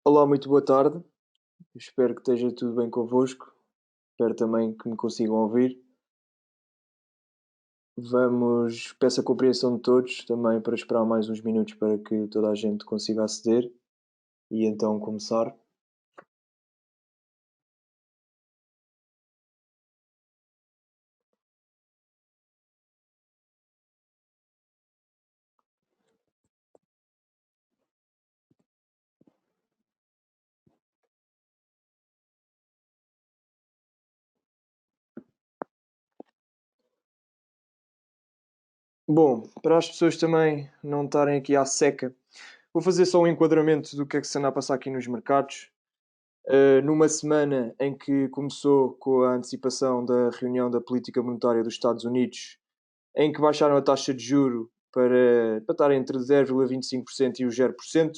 Olá, muito boa tarde. Espero que esteja tudo bem convosco. Espero também que me consigam ouvir. Peço a compreensão de todos também para esperar mais uns minutos para que toda a gente consiga aceder e então começar. Bom, para as pessoas também não estarem aqui à seca, vou fazer só um enquadramento do que é que se anda a passar aqui nos mercados. Numa semana em que começou com a antecipação da reunião da política monetária dos Estados Unidos, em que baixaram a taxa de juro para estar entre 0,25% e os 0%.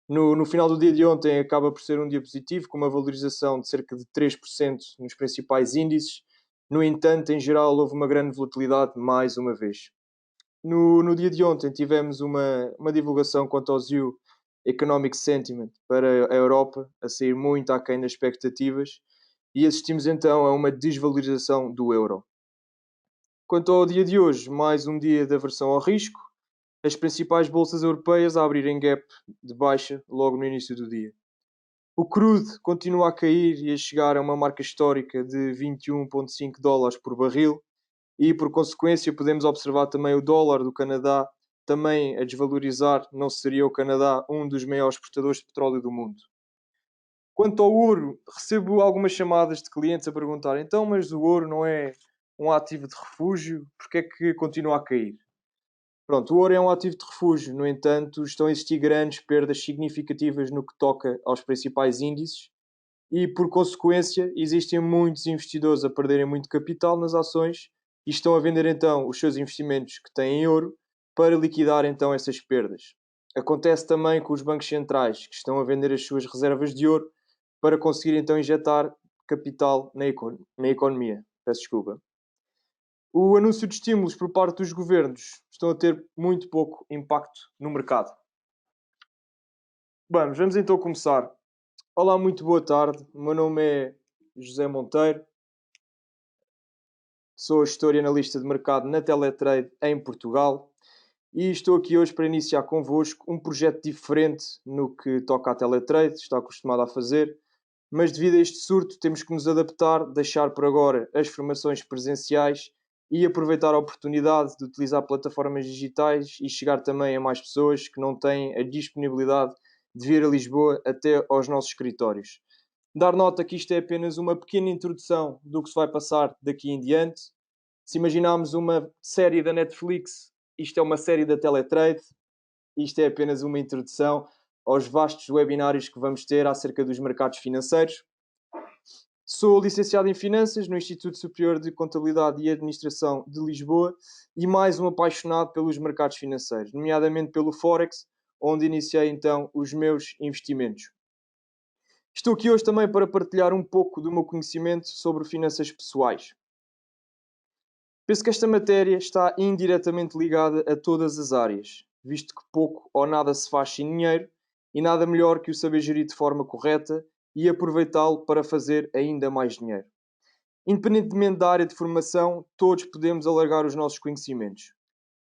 No final do dia de ontem acaba por ser um dia positivo, com uma valorização de cerca de 3% nos principais índices. No entanto, em geral, houve uma grande volatilidade mais uma vez. No dia de ontem tivemos uma divulgação quanto ao ZEW Economic Sentiment para a Europa, a sair muito aquém das expectativas, e assistimos então a uma desvalorização do euro. Quanto ao dia de hoje, mais um dia de aversão ao risco, as principais bolsas europeias a abrirem gap de baixa logo no início do dia. O crude continua a cair e a chegar a uma marca histórica de 21,5 dólares por barril e, por consequência, podemos observar também o dólar do Canadá também a desvalorizar. Não seria o Canadá um dos maiores exportadores de petróleo do mundo? Quanto ao ouro, recebo algumas chamadas de clientes a perguntar: então, mas o ouro não é um ativo de refúgio? Porquê é que continua a cair? Pronto, o ouro é um ativo de refúgio, no entanto, estão a existir grandes perdas significativas no que toca aos principais índices e, por consequência, existem muitos investidores a perderem muito capital nas ações e estão a vender então os seus investimentos que têm em ouro para liquidar então essas perdas. Acontece também com os bancos centrais que estão a vender as suas reservas de ouro para conseguir então injetar capital na economia. Peço desculpa. O anúncio de estímulos por parte dos governos estão a ter muito pouco impacto no mercado. Vamos então começar. Olá, muito boa tarde. O meu nome é José Monteiro. Sou gestor e analista de mercado na Teletrade em Portugal e estou aqui hoje para iniciar convosco um projeto diferente no que toca à Teletrade, está acostumado a fazer, mas devido a este surto temos que nos adaptar, deixar por agora as formações presenciais e aproveitar a oportunidade de utilizar plataformas digitais e chegar também a mais pessoas que não têm a disponibilidade de vir a Lisboa até aos nossos escritórios. Dar nota que isto é apenas uma pequena introdução do que se vai passar daqui em diante. Se imaginarmos uma série da Netflix, isto é uma série da Teletrade, isto é apenas uma introdução aos vastos webinários que vamos ter acerca dos mercados financeiros. Sou licenciado em Finanças no Instituto Superior de Contabilidade e Administração de Lisboa e mais um apaixonado pelos mercados financeiros, nomeadamente pelo Forex, onde iniciei então os meus investimentos. Estou aqui hoje também para partilhar um pouco do meu conhecimento sobre finanças pessoais. Penso que esta matéria está indiretamente ligada a todas as áreas, visto que pouco ou nada se faz sem dinheiro e nada melhor que o saber gerir de forma correta e aproveitá-lo para fazer ainda mais dinheiro. Independentemente da área de formação, todos podemos alargar os nossos conhecimentos.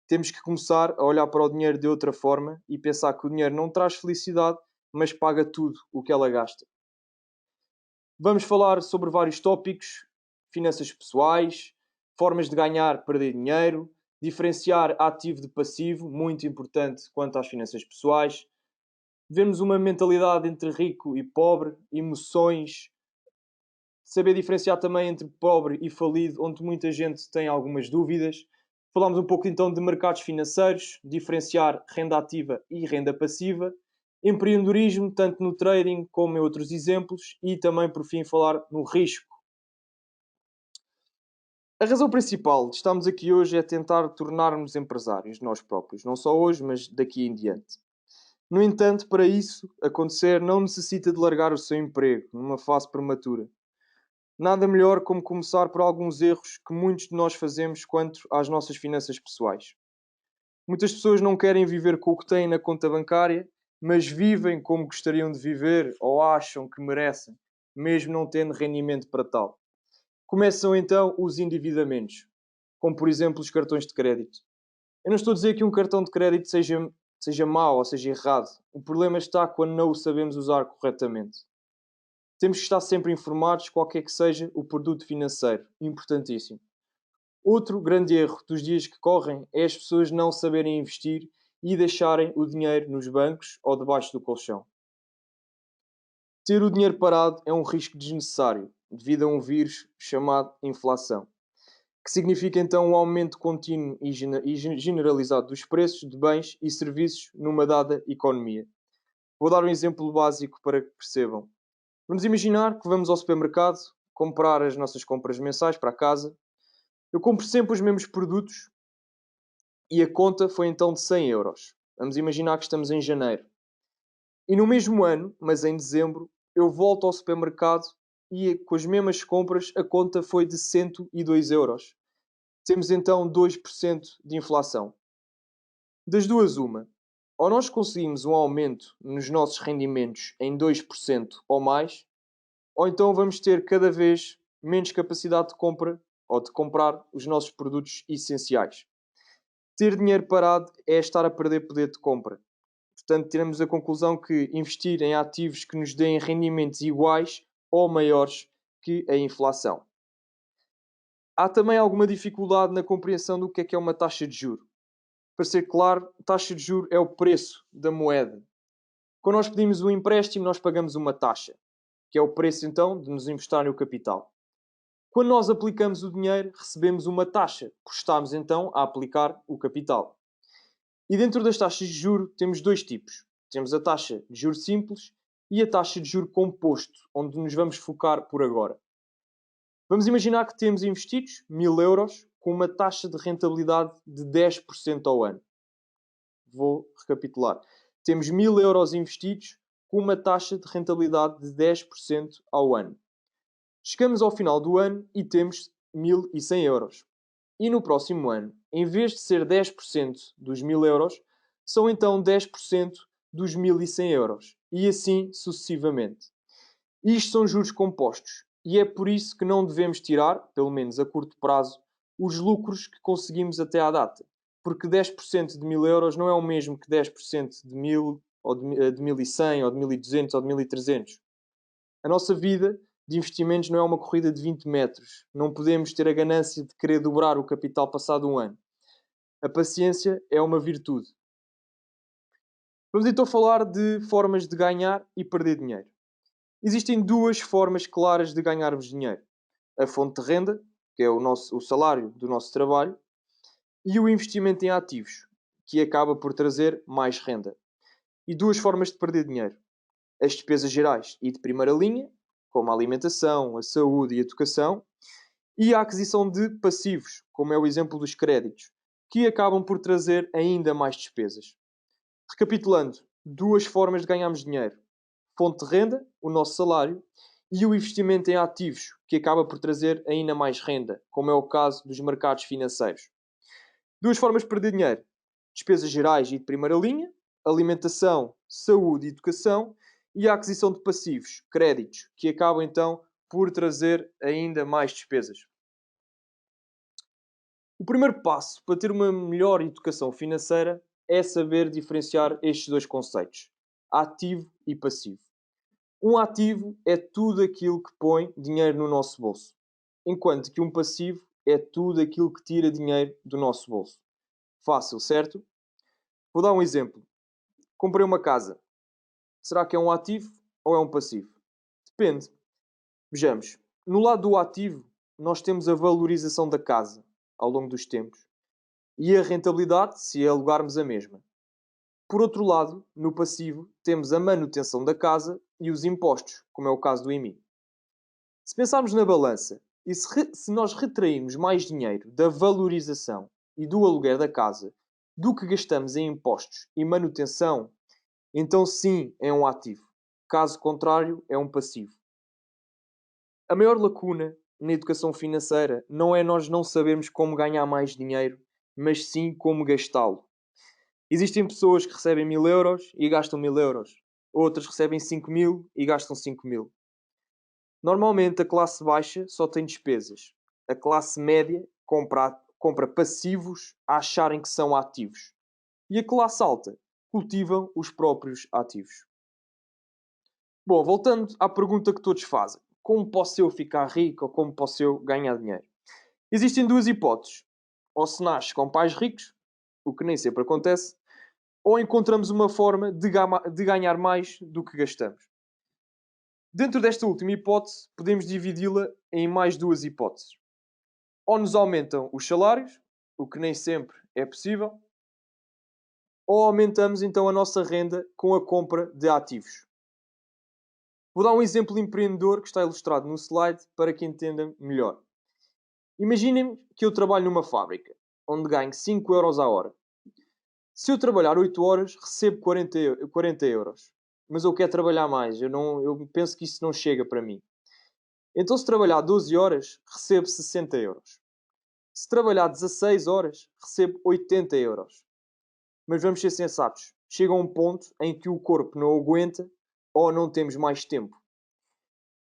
Temos que começar a olhar para o dinheiro de outra forma e pensar que o dinheiro não traz felicidade, mas paga tudo o que ela gasta. Vamos falar sobre vários tópicos: finanças pessoais, formas de ganhar, perder dinheiro, diferenciar ativo de passivo, muito importante quanto às finanças pessoais, vermos uma mentalidade entre rico e pobre, emoções, saber diferenciar também entre pobre e falido, onde muita gente tem algumas dúvidas. Falámos um pouco então de mercados financeiros, diferenciar renda ativa e renda passiva, empreendedorismo, tanto no trading como em outros exemplos, e também, por fim, falar no risco. A razão principal de estarmos aqui hoje é tentar tornar-nos empresários, nós próprios, não só hoje, mas daqui em diante. No entanto, para isso acontecer, não necessita de largar o seu emprego numa fase prematura. Nada melhor como começar por alguns erros que muitos de nós fazemos quanto às nossas finanças pessoais. Muitas pessoas não querem viver com o que têm na conta bancária mas vivem como gostariam de viver ou acham que merecem, mesmo não tendo rendimento para tal. Começam então os endividamentos, como por exemplo os cartões de crédito. Eu não estou a dizer que um cartão de crédito seja mau ou seja errado. O problema está quando não o sabemos usar corretamente. Temos que estar sempre informados, qualquer que seja o produto financeiro. Importantíssimo. Outro grande erro dos dias que correm é as pessoas não saberem investir e deixarem o dinheiro nos bancos ou debaixo do colchão. Ter o dinheiro parado é um risco desnecessário, devido a um vírus chamado inflação, que significa então um aumento contínuo e generalizado dos preços de bens e serviços numa dada economia. Vou dar um exemplo básico para que percebam. Vamos imaginar que vamos ao supermercado comprar as nossas compras mensais para casa. Eu compro sempre os mesmos produtos e a conta foi então de 100 euros. Vamos imaginar que estamos em janeiro. E no mesmo ano, mas em dezembro, eu volto ao supermercado e com as mesmas compras a conta foi de 102 euros. Temos então 2% de inflação. Das duas, uma. Ou nós conseguimos um aumento nos nossos rendimentos em 2% ou mais, ou então vamos ter cada vez menos capacidade de compra ou de comprar os nossos produtos essenciais. Ter dinheiro parado é estar a perder poder de compra. Portanto, tiramos a conclusão que investir em ativos que nos deem rendimentos iguais ou maiores que a inflação. Há também alguma dificuldade na compreensão do que é uma taxa de juro. Para ser claro, taxa de juro é o preço da moeda. Quando nós pedimos um empréstimo, nós pagamos uma taxa, que é o preço então de nos emprestarem o capital. Quando nós aplicamos o dinheiro, recebemos uma taxa, por estarmos então a aplicar o capital. E dentro das taxas de juro temos dois tipos. Temos a taxa de juro simples e a taxa de juro composto, onde nos vamos focar por agora. Vamos imaginar que temos investidos 1000 euros com uma taxa de rentabilidade de 10% ao ano. Vou recapitular. Temos 1000 euros investidos com uma taxa de rentabilidade de 10% ao ano. Chegamos ao final do ano e temos 1100 euros. E no próximo ano, em vez de ser 10% dos 1000 euros, são então 10% dos 1100 euros. E assim sucessivamente. Isto são juros compostos. E é por isso que não devemos tirar, pelo menos a curto prazo, os lucros que conseguimos até à data. Porque 10% de 1000 euros não é o mesmo que 10% de 1000, ou de 1100, ou de 1200, ou de 1300. A nossa vida de investimentos não é uma corrida de 20 metros. Não podemos ter a ganância de querer dobrar o capital passado um ano. A paciência é uma virtude. Vamos então falar de formas de ganhar e perder dinheiro. Existem duas formas claras de ganharmos dinheiro. A fonte de renda, que é o salário do nosso trabalho, e o investimento em ativos, que acaba por trazer mais renda. E duas formas de perder dinheiro. As despesas gerais e de primeira linha, como a alimentação, a saúde e a educação, e a aquisição de passivos, como é o exemplo dos créditos, que acabam por trazer ainda mais despesas. Recapitulando, duas formas de ganharmos dinheiro. Fonte de renda, o nosso salário, e o investimento em ativos, que acaba por trazer ainda mais renda, como é o caso dos mercados financeiros. Duas formas de perder dinheiro. Despesas gerais e de primeira linha, alimentação, saúde e educação, e a aquisição de passivos, créditos, que acabam então por trazer ainda mais despesas. O primeiro passo para ter uma melhor educação financeira é saber diferenciar estes dois conceitos, ativo e passivo. Um ativo é tudo aquilo que põe dinheiro no nosso bolso, enquanto que um passivo é tudo aquilo que tira dinheiro do nosso bolso. Fácil, certo? Vou dar um exemplo. Comprei uma casa. Será que é um ativo ou é um passivo? Depende. Vejamos. No lado do ativo, nós temos a valorização da casa ao longo dos tempos e a rentabilidade se alugarmos a mesma. Por outro lado, no passivo, temos a manutenção da casa e os impostos, como é o caso do IMI. Se pensarmos na balança e se nós retrairmos mais dinheiro da valorização e do aluguer da casa do que gastamos em impostos e manutenção, então sim é um ativo. Caso contrário, é um passivo. A maior lacuna na educação financeira não é nós não sabermos como ganhar mais dinheiro, mas sim como gastá-lo. Existem pessoas que recebem 1000 € e gastam 1000 €. Outras recebem 5000 e gastam 5000. Normalmente a classe baixa só tem despesas. A classe média compra passivos a acharem que são ativos. E a classe alta cultivam os próprios ativos. Bom, voltando à pergunta que todos fazem: como posso eu ficar rico ou como posso eu ganhar dinheiro? Existem duas hipóteses. Ou se nasce com pais ricos, o que nem sempre acontece, ou encontramos uma forma de ganhar mais do que gastamos. Dentro desta última hipótese, podemos dividi-la em mais duas hipóteses. Ou nos aumentam os salários, o que nem sempre é possível, ou aumentamos então a nossa renda com a compra de ativos. Vou dar um exemplo empreendedor que está ilustrado no slide para que entendam melhor. Imaginem que eu trabalho numa fábrica, onde ganho 5 € a hora. Se eu trabalhar 8 horas, recebo 40 €. Mas eu quero trabalhar mais, eu penso que isso não chega para mim. Então, se trabalhar 12 horas, recebo 60 €. Se trabalhar 16 horas, recebo 80 €. Mas vamos ser sensatos. Chega a um ponto em que o corpo não aguenta ou não temos mais tempo.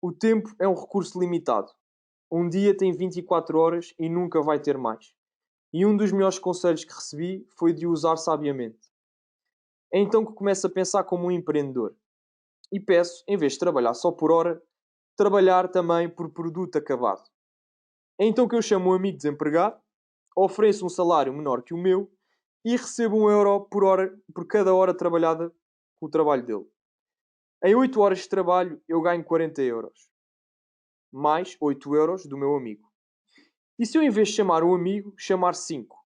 O tempo é um recurso limitado. Um dia tem 24 horas e nunca vai ter mais. E um dos melhores conselhos que recebi foi de o usar sabiamente. É então que começo a pensar como um empreendedor. E peço, em vez de trabalhar só por hora, trabalhar também por produto acabado. É então que eu chamo um amigo desempregado, ofereço um salário menor que o meu e recebo 1 € por hora, por cada hora trabalhada com o trabalho dele. Em 8 horas de trabalho eu ganho 40 €, mais 8 € do meu amigo. E se eu, em vez de chamar um amigo, chamar 5?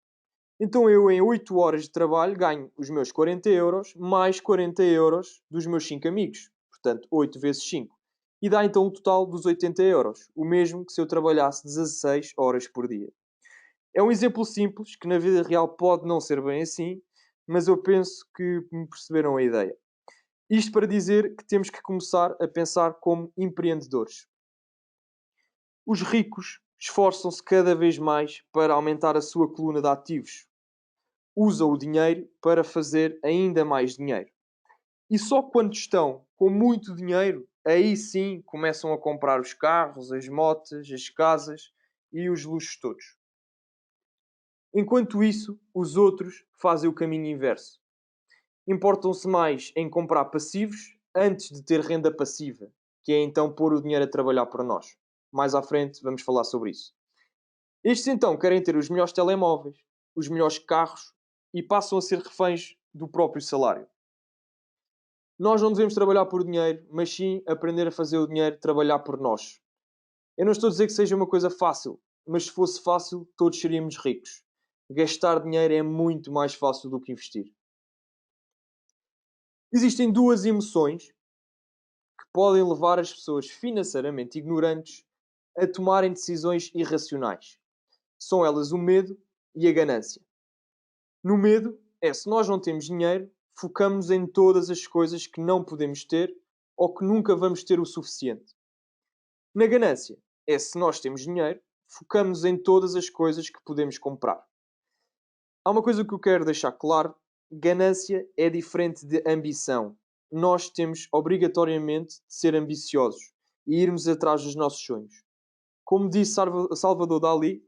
Então eu, em 8 horas de trabalho, ganho os meus 40 € mais 40 € dos meus 5 amigos. Portanto, 8 vezes 5. E dá então o total dos 80 €. O mesmo que se eu trabalhasse 16 horas por dia. É um exemplo simples, que na vida real pode não ser bem assim, mas eu penso que me perceberam a ideia. Isto para dizer que temos que começar a pensar como empreendedores. Os ricos esforçam-se cada vez mais para aumentar a sua coluna de ativos. Usam o dinheiro para fazer ainda mais dinheiro. E só quando estão com muito dinheiro, aí sim começam a comprar os carros, as motas, as casas e os luxos todos. Enquanto isso, os outros fazem o caminho inverso. Importam-se mais em comprar passivos antes de ter renda passiva, que é então pôr o dinheiro a trabalhar para nós. Mais à frente vamos falar sobre isso. Estes então querem ter os melhores telemóveis, os melhores carros e passam a ser reféns do próprio salário. Nós não devemos trabalhar por dinheiro, mas sim aprender a fazer o dinheiro trabalhar por nós. Eu não estou a dizer que seja uma coisa fácil, mas se fosse fácil, todos seríamos ricos. Gastar dinheiro é muito mais fácil do que investir. Existem duas emoções que podem levar as pessoas financeiramente ignorantes a tomarem decisões irracionais. São elas o medo e a ganância. No medo, se nós não temos dinheiro, focamos em todas as coisas que não podemos ter ou que nunca vamos ter o suficiente. Na ganância, se nós temos dinheiro, focamos em todas as coisas que podemos comprar. Há uma coisa que eu quero deixar claro: ganância é diferente de ambição. Nós temos obrigatoriamente de ser ambiciosos e irmos atrás dos nossos sonhos. Como disse Salvador Dalí,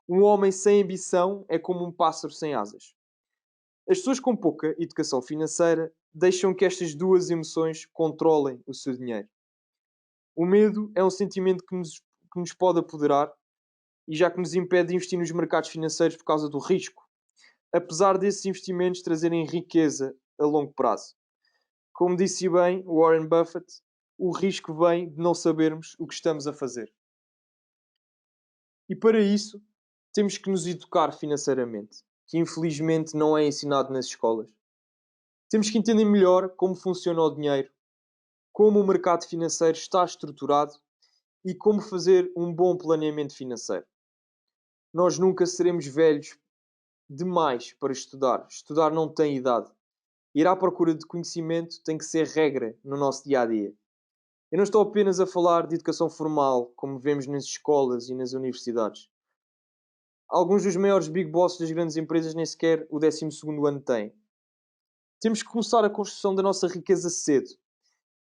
um homem sem ambição é como um pássaro sem asas. As pessoas com pouca educação financeira deixam que estas duas emoções controlem o seu dinheiro. O medo é um sentimento que nos pode apoderar e já que nos impede de investir nos mercados financeiros por causa do risco, apesar desses investimentos trazerem riqueza a longo prazo. Como disse bem Warren Buffett, o risco vem de não sabermos o que estamos a fazer. E para isso, temos que nos educar financeiramente, que infelizmente não é ensinado nas escolas. Temos que entender melhor como funciona o dinheiro, como o mercado financeiro está estruturado e como fazer um bom planeamento financeiro. Nós nunca seremos velhos demais para estudar. Estudar não tem idade. Ir à procura de conhecimento tem que ser regra no nosso dia a dia. Eu não estou apenas a falar de educação formal, como vemos nas escolas e nas universidades. Alguns dos maiores big bosses das grandes empresas nem sequer o 12º ano têm. Temos que começar a construção da nossa riqueza cedo.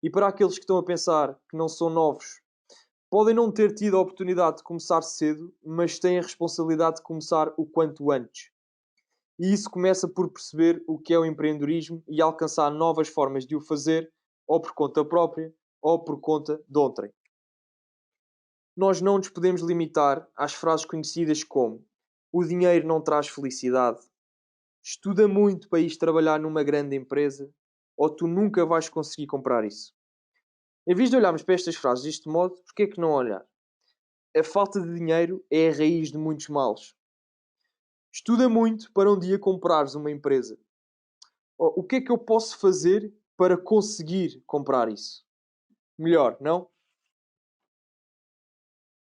E para aqueles que estão a pensar que não são novos, podem não ter tido a oportunidade de começar cedo, mas têm a responsabilidade de começar o quanto antes. E isso começa por perceber o que é o empreendedorismo e alcançar novas formas de o fazer, ou por conta própria, ou por conta de outrem. Nós não nos podemos limitar às frases conhecidas como: o dinheiro não traz felicidade, estuda muito para ir trabalhar numa grande empresa, ou tu nunca vais conseguir comprar isso. Em vez de olharmos para estas frases deste modo, por que é que não olhar? A falta de dinheiro é a raiz de muitos males. Estuda muito para um dia comprares uma empresa. O que é que eu posso fazer para conseguir comprar isso? Melhor, não?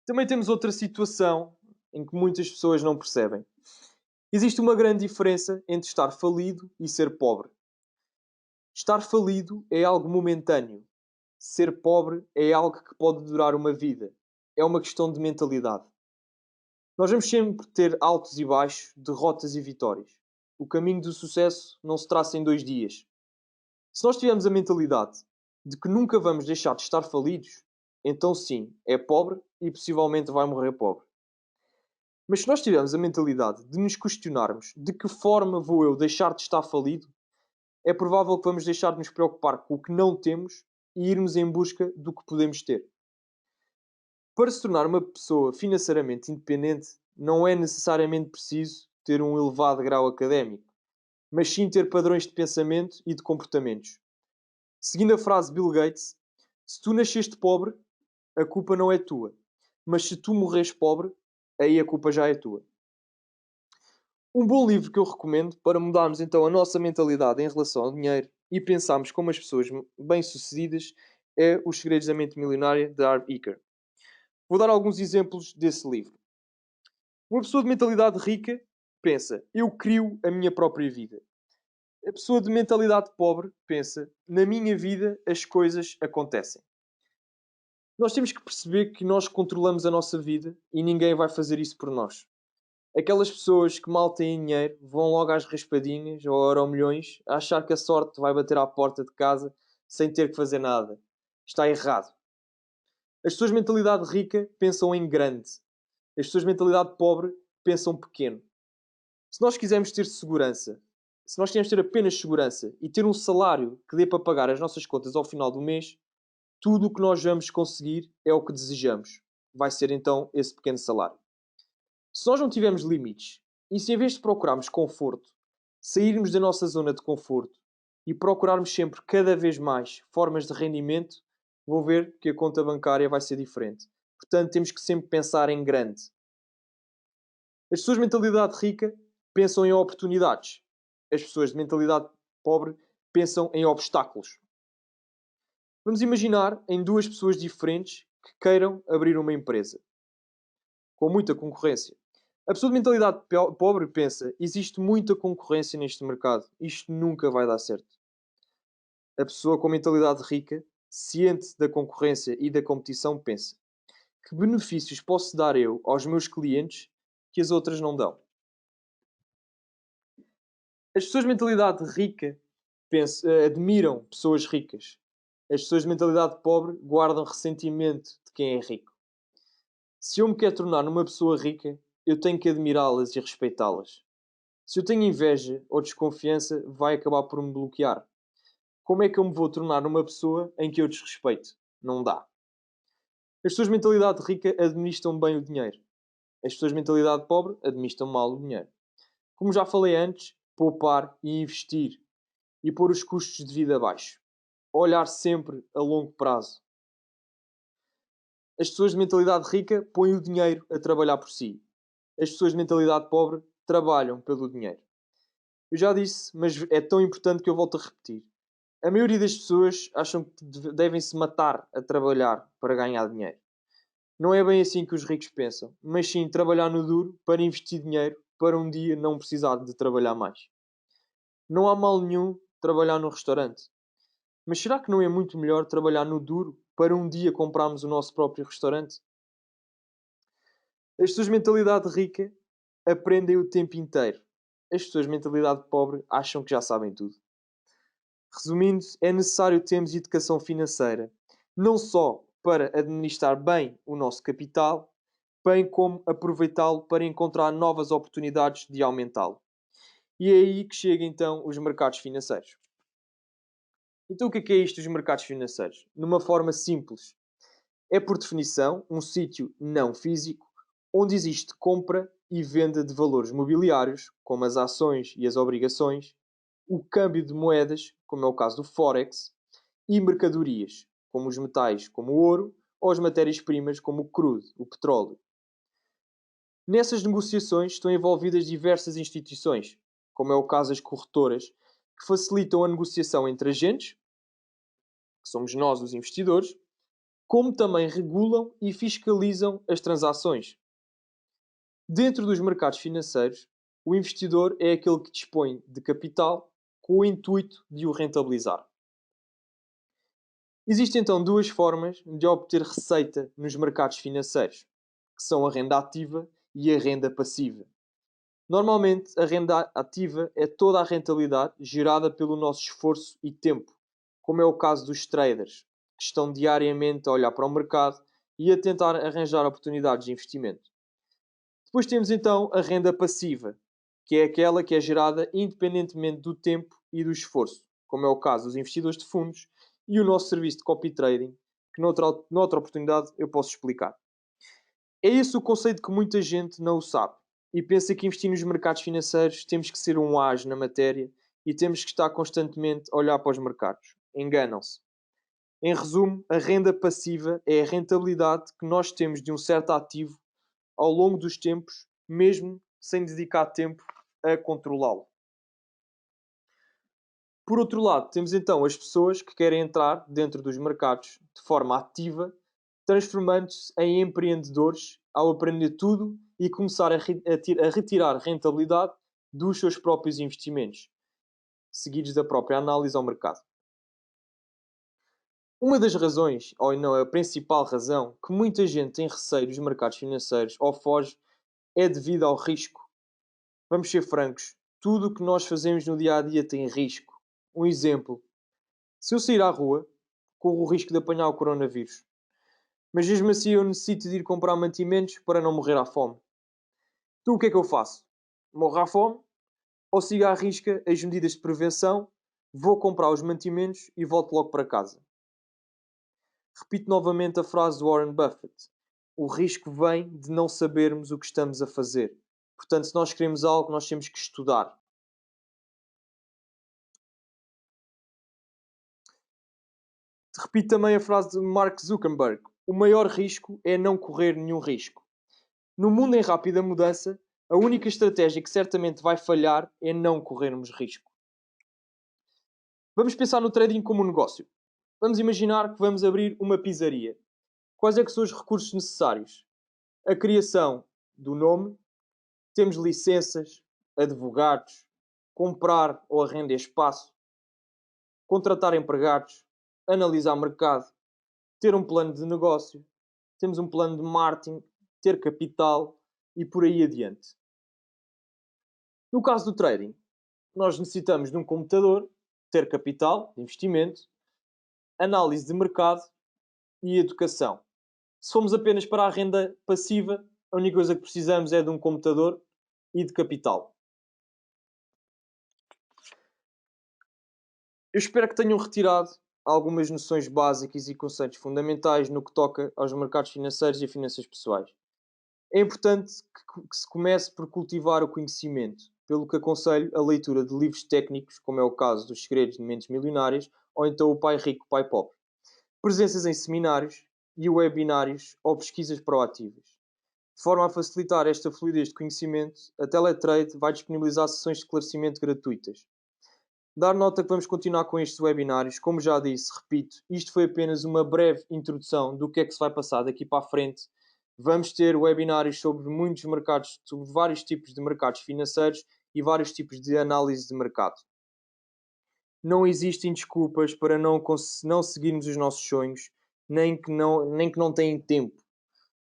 Também temos outra situação em que muitas pessoas não percebem. Existe uma grande diferença entre estar falido e ser pobre. Estar falido é algo momentâneo. Ser pobre é algo que pode durar uma vida. É uma questão de mentalidade. Nós vamos sempre ter altos e baixos, derrotas e vitórias. O caminho do sucesso não se traça em 2 dias. Se nós tivermos a mentalidade de que nunca vamos deixar de estar falidos, então sim, é pobre e possivelmente vai morrer pobre. Mas se nós tivermos a mentalidade de nos questionarmos de que forma vou eu deixar de estar falido, é provável que vamos deixar de nos preocupar com o que não temos e irmos em busca do que podemos ter. Para se tornar uma pessoa financeiramente independente, não é necessariamente preciso ter um elevado grau académico, mas sim ter padrões de pensamento e de comportamentos. Seguindo a frase de Bill Gates, se tu nasceste pobre, a culpa não é tua. Mas se tu morres pobre, aí a culpa já é tua. Um bom livro que eu recomendo para mudarmos então a nossa mentalidade em relação ao dinheiro e pensarmos como as pessoas bem-sucedidas é Os Segredos da Mente Milionária, de Harv Eker. Vou dar alguns exemplos desse livro. Uma pessoa de mentalidade rica pensa: eu crio a minha própria vida. A pessoa de mentalidade pobre pensa: na minha vida as coisas acontecem. Nós temos que perceber que nós controlamos a nossa vida e ninguém vai fazer isso por nós. Aquelas pessoas que mal têm dinheiro vão logo às raspadinhas ou a Euromilhões a achar que a sorte vai bater à porta de casa sem ter que fazer nada. Está errado. As pessoas de mentalidade rica pensam em grande. As pessoas de mentalidade pobre pensam pequeno. Se nós quisermos ter segurança, se nós quisermos ter apenas segurança e ter um salário que dê para pagar as nossas contas ao final do mês, tudo o que nós vamos conseguir é o que desejamos. Vai ser então esse pequeno salário. Se nós não tivermos limites e se em vez de procurarmos conforto, sairmos da nossa zona de conforto e procurarmos sempre cada vez mais formas de rendimento, vão ver que a conta bancária vai ser diferente. Portanto, temos que sempre pensar em grande. As pessoas de mentalidade rica pensam em oportunidades. As pessoas de mentalidade pobre pensam em obstáculos. Vamos imaginar em duas pessoas diferentes que queiram abrir uma empresa, com muita concorrência. A pessoa de mentalidade pobre pensa: existe muita concorrência neste mercado, isto nunca vai dar certo. A pessoa com mentalidade rica, ciente da concorrência e da competição, pensa: que benefícios posso dar eu aos meus clientes que as outras não dão? As pessoas de mentalidade rica admiram pessoas ricas. As pessoas de mentalidade pobre guardam ressentimento de quem é rico. Se eu me quero tornar numa pessoa rica, eu tenho que admirá-las e respeitá-las. Se eu tenho inveja ou desconfiança, vai acabar por me bloquear. Como é que eu me vou tornar numa pessoa em que eu desrespeito? Não dá. As pessoas de mentalidade rica administram bem o dinheiro. As pessoas de mentalidade pobre administram mal o dinheiro. Como já falei antes, poupar e investir e pôr os custos de vida abaixo. Olhar sempre a longo prazo. As pessoas de mentalidade rica põem o dinheiro a trabalhar por si. As pessoas de mentalidade pobre trabalham pelo dinheiro. Eu já disse, mas é tão importante que eu volto a repetir. A maioria das pessoas acham que devem se matar a trabalhar para ganhar dinheiro. Não é bem assim que os ricos pensam, mas sim trabalhar no duro para investir dinheiro para um dia não precisar de trabalhar mais. Não há mal nenhum trabalhar no restaurante. Mas será que não é muito melhor trabalhar no duro para um dia comprarmos o nosso próprio restaurante? As pessoas de mentalidade rica aprendem o tempo inteiro. As pessoas de mentalidade pobre acham que já sabem tudo. Resumindo, é necessário termos educação financeira, não só para administrar bem o nosso capital, bem como aproveitá-lo para encontrar novas oportunidades de aumentá-lo. E é aí que chegam então os mercados financeiros. Então o que é isto dos mercados financeiros? Numa forma simples, é por definição um sítio não físico onde existe compra e venda de valores mobiliários, como as ações e as obrigações, o câmbio de moedas, como é o caso do Forex, e mercadorias, como os metais, como o ouro, ou as matérias-primas, como o crudo, o petróleo. Nessas negociações estão envolvidas diversas instituições, como é o caso das corretoras, que facilitam a negociação entre agentes, que somos nós os investidores, como também regulam e fiscalizam as transações. Dentro dos mercados financeiros, o investidor é aquele que dispõe de capital com o intuito de o rentabilizar. Existem então duas formas de obter receita nos mercados financeiros, que são a renda ativa e a renda passiva. Normalmente, a renda ativa é toda a rentabilidade gerada pelo nosso esforço e tempo, como é o caso dos traders, que estão diariamente a olhar para o mercado e a tentar arranjar oportunidades de investimento. Depois temos então a renda passiva, que é aquela que é gerada independentemente do tempo e do esforço, como é o caso dos investidores de fundos e o nosso serviço de copy trading, que noutra oportunidade eu posso explicar. É esse o conceito que muita gente não o sabe e pensa que investir nos mercados financeiros temos que ser um ágio na matéria e temos que estar constantemente a olhar para os mercados. Enganam-se. Em resumo, a renda passiva é a rentabilidade que nós temos de um certo ativo ao longo dos tempos, mesmo sem dedicar tempo a controlá-lo. Por outro lado, temos então as pessoas que querem entrar dentro dos mercados de forma ativa, transformando-se em empreendedores ao aprender tudo e começar a retirar rentabilidade dos seus próprios investimentos, seguidos da própria análise ao mercado. Uma das razões, ou não a principal razão, que muita gente tem receio dos mercados financeiros ou foge é devido ao risco. Vamos ser francos, tudo o que nós fazemos no dia a dia tem risco. Um exemplo: se eu sair à rua, corro o risco de apanhar o coronavírus. Mas mesmo assim eu necessito de ir comprar mantimentos para não morrer à fome. Então o que é que eu faço? Morro à fome? Ou sigo à risca as medidas de prevenção, vou comprar os mantimentos e volto logo para casa? Repito novamente a frase de Warren Buffett. O risco vem de não sabermos o que estamos a fazer. Portanto, se nós queremos algo, nós temos que estudar. Repito também a frase de Mark Zuckerberg. O maior risco é não correr nenhum risco. No mundo em rápida mudança, a única estratégia que certamente vai falhar é não corrermos risco. Vamos pensar no trading como um negócio. Vamos imaginar que vamos abrir uma pizzaria. Quais é que são os recursos necessários? A criação do nome, temos licenças, advogados, comprar ou arrendar espaço, contratar empregados, analisar mercado, ter um plano de negócio, temos um plano de marketing, ter capital e por aí adiante. No caso do trading, nós necessitamos de um computador, ter capital, de investimento, análise de mercado e educação. Se formos apenas para a renda passiva, a única coisa que precisamos é de um computador e de capital. Eu espero que tenham retirado algumas noções básicas e conceitos fundamentais no que toca aos mercados financeiros e a finanças pessoais. É importante que se comece por cultivar o conhecimento, pelo que aconselho a leitura de livros técnicos, como é o caso dos Segredos de Mentes Milionárias ou então o Pai Rico, Pai Pobre. Presenças em seminários e webinários ou pesquisas proativas. De forma a facilitar esta fluidez de conhecimento, a Teletrade vai disponibilizar sessões de esclarecimento gratuitas. Dar nota que vamos continuar com estes webinários. Como já disse, repito, isto foi apenas uma breve introdução do que é que se vai passar daqui para a frente. Vamos ter webinários sobre muitos mercados, sobre vários tipos de mercados financeiros e vários tipos de análise de mercado. Não existem desculpas para não seguirmos os nossos sonhos, nem que não têm tempo.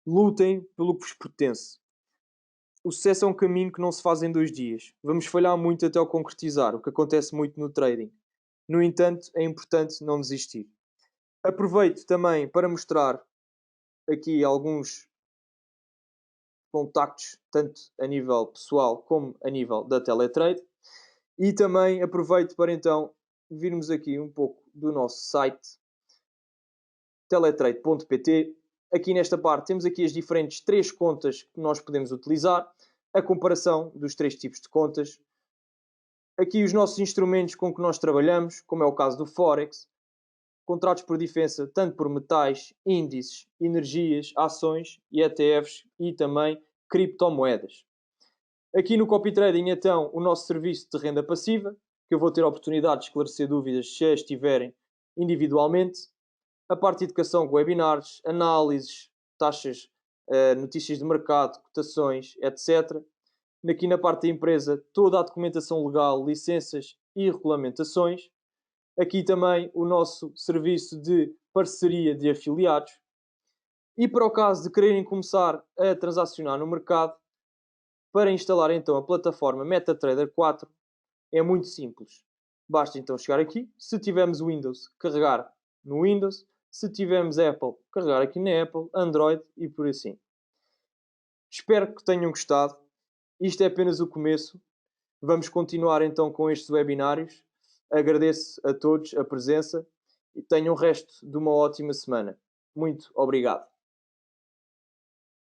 Lutem pelo que vos pertence. O sucesso é um caminho que não se faz em 2 dias. Vamos falhar muito até o concretizar, o que acontece muito no trading. No entanto, é importante não desistir. Aproveito também para mostrar aqui alguns contactos, tanto a nível pessoal como a nível da Teletrade. E também aproveito para então virmos aqui um pouco do nosso site teletrade.pt. Aqui nesta parte temos aqui as diferentes 3 contas que nós podemos utilizar, a comparação dos 3 tipos de contas, aqui os nossos instrumentos com que nós trabalhamos, como é o caso do Forex, contratos por diferença tanto por metais, índices, energias, ações e ETFs e também criptomoedas. Aqui no Copy Trading, então, o nosso serviço de renda passiva, que eu vou ter a oportunidade de esclarecer dúvidas se as tiverem individualmente. A parte de educação com webinars, análises, taxas, notícias de mercado, cotações, etc. Aqui na parte da empresa, toda a documentação legal, licenças e regulamentações. Aqui também o nosso serviço de parceria de afiliados. E para o caso de quererem começar a transacionar no mercado, para instalar então a plataforma MetaTrader 4 é muito simples. Basta então chegar aqui, se tivermos Windows, carregar no Windows, se tivermos Apple, carregar aqui na Apple, Android e por assim. Espero que tenham gostado. Isto é apenas o começo. Vamos continuar então com estes webinários. Agradeço a todos a presença e tenham o resto de uma ótima semana. Muito obrigado.